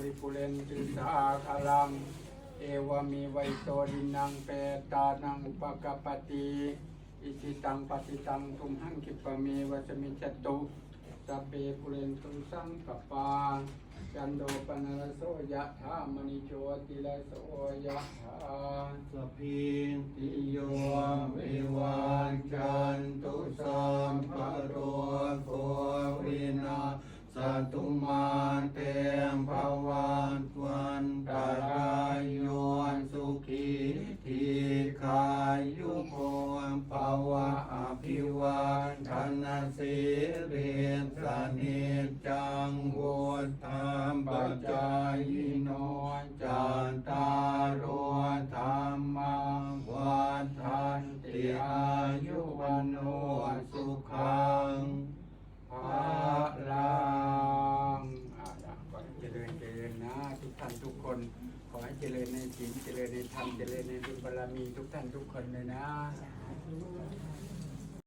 ลิปุเรนติสาคาลังเอวมีไวโตดินังเปตานังอุปกปปติอิจิตังปฏิตังทุมหังคิปะเมวัสมิจจตุสัพเพปุเรนตุสังกปาจันโดปนรโสยะธามณิโชติลโสยะธาสัพพิติโยวิวันจันตุสัมภโรโควินาสตุมาเตมภวันตวันตรายโยสุขีทีขายุโกภวะอภิวันธนาสิริสนิจังโวธรรมปัจจายโนจันตารโอธรรมังวัฏันติอายุวันโนสุขังภาลังขอให้เจริญนะทุกท่านทุกคนขอให้เจริญในศีลเจริญในธรรมเจริญในบุญบารมีทุกท่านทุกคนเลยนะ